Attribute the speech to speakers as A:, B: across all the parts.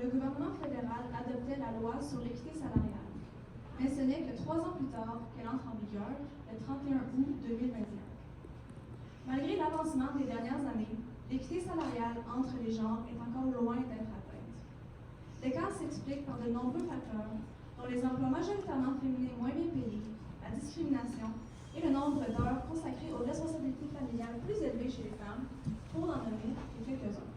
A: le gouvernement fédéral adoptait la loi sur l'équité salariale. Mais ce n'est que 3 ans plus tard qu'elle entre en vigueur, le 31 août 2021. Malgré l'avancement des dernières années, l'équité salariale entre les genres est encore loin d'être atteinte. L'écart s'explique par de nombreux facteurs, dont les emplois majoritairement féminins moins bien payés, la discrimination et le nombre d'heures consacrées aux responsabilités familiales plus élevées chez les femmes, pour n'en nommer que quelques-uns.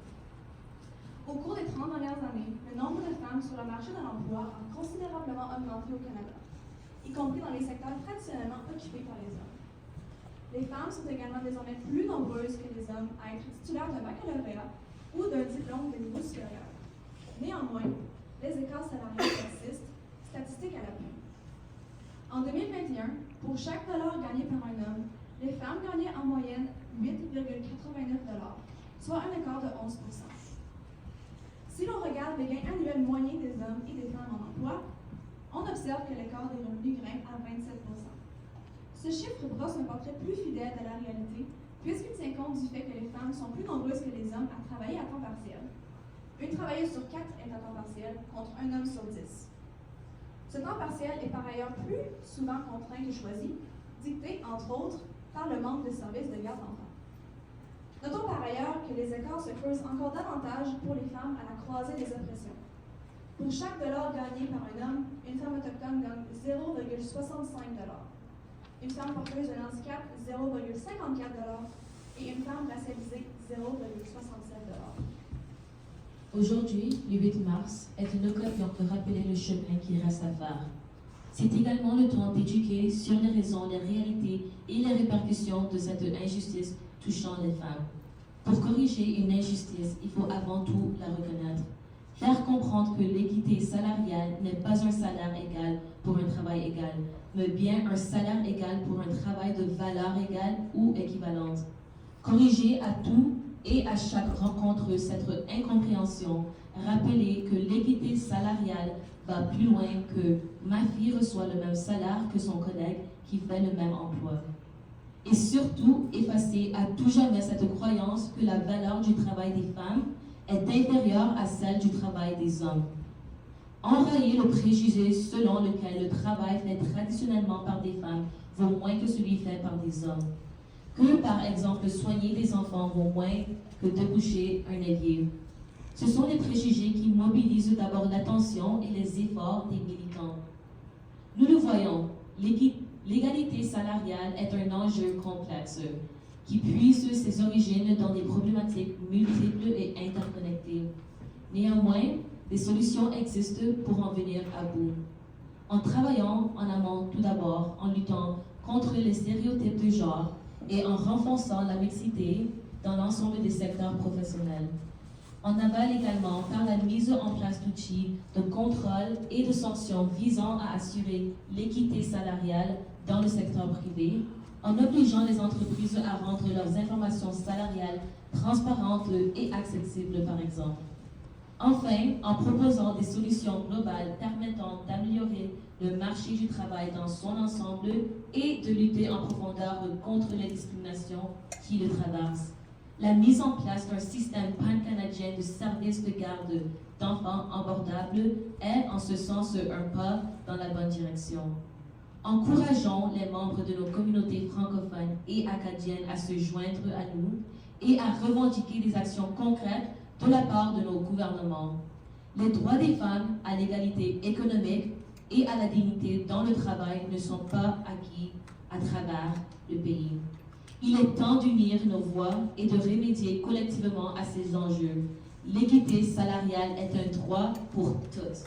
A: Au cours des 30 dernières années, le nombre de femmes sur le marché de l'emploi a considérablement augmenté au Canada, y compris dans les secteurs traditionnellement occupés par les hommes. Les femmes sont également désormais plus nombreuses que les hommes à être titulaires d'un baccalauréat ou d'un diplôme de niveau supérieur. Néanmoins, les écarts salariaux persistent, statistiques à l'appui. En 2021, pour chaque dollar gagné par un homme, les femmes gagnaient en moyenne 8,89 $, soit un écart de 11 %. Si l'on regarde les gains annuels moyens des hommes et des femmes en emploi, on observe que l'écart des revenus grimpe à 27 %. Ce chiffre brosse un portrait plus fidèle de la réalité, puisqu'il tient compte du fait que les femmes sont plus nombreuses que les hommes à travailler à temps partiel. Une travailleuse sur 4 est à temps partiel, contre un homme sur 10. Ce temps partiel est par ailleurs plus souvent contraint que choisi, dicté, entre autres, par le manque de services de garde d'enfants. Notons par ailleurs que les écarts se creusent encore davantage pour les femmes à la croisée des oppressions. Pour chaque dollar gagné par un homme, une femme autochtone gagne 0,65 $. Une femme porteuse d'un handicap, 0,54 $ et une femme racialisée, 0,67 $.
B: Aujourd'hui, le 8 mars, est une occasion de rappeler le chemin qui reste à faire. C'est également le temps d'éduquer sur les raisons, les réalités et les répercussions de cette injustice touchant les femmes. Pour corriger une injustice, il faut avant tout la reconnaître. Faire comprendre que l'équité salariale n'est pas un salaire égal pour un travail égal, mais bien un salaire égal pour un travail de valeur égale ou équivalente. Corriger à tout et à chaque rencontre cette incompréhension, rappeler que l'équité salariale va plus loin que ma fille reçoit le même salaire que son collègue qui fait le même emploi. Et surtout, effacer à tout jamais cette croyance que la valeur du travail des femmes est inférieure à celle du travail des hommes. Enrayer le préjugé selon lequel le travail fait traditionnellement par des femmes vaut moins que celui fait par des hommes. Que, par exemple, soigner des enfants vaut moins que déboucher un évier. Ce sont les préjugés qui mobilisent d'abord l'attention et les efforts des militants. Nous le voyons, l'égalité salariale est un enjeu complexe qui puise ses origines dans des problématiques multiples et interconnectées. Néanmoins, des solutions existent pour en venir à bout. En travaillant en amont tout d'abord, en luttant contre les stéréotypes de genre et en renforçant la mixité dans l'ensemble des secteurs professionnels. En aval également par la mise en place d'outils de contrôle et de sanctions visant à assurer l'équité salariale dans le secteur privé, en obligeant les entreprises à rendre leurs informations salariales transparentes et accessibles, par exemple. Enfin, en proposant des solutions globales permettant d'améliorer le marché du travail dans son ensemble et de lutter en profondeur contre les discriminations qui le traversent. La mise en place d'un système pan-canadien de services de garde d'enfants abordables est en ce sens un pas dans la bonne direction. Encourageons les membres de nos communautés francophones et acadiennes à se joindre à nous et à revendiquer des actions concrètes de la part de nos gouvernements. Les droits des femmes à l'égalité économique et à la dignité dans le travail ne sont pas acquis à travers le pays. Il est temps d'unir nos voix et de remédier collectivement à ces enjeux. L'équité salariale est un droit pour toutes.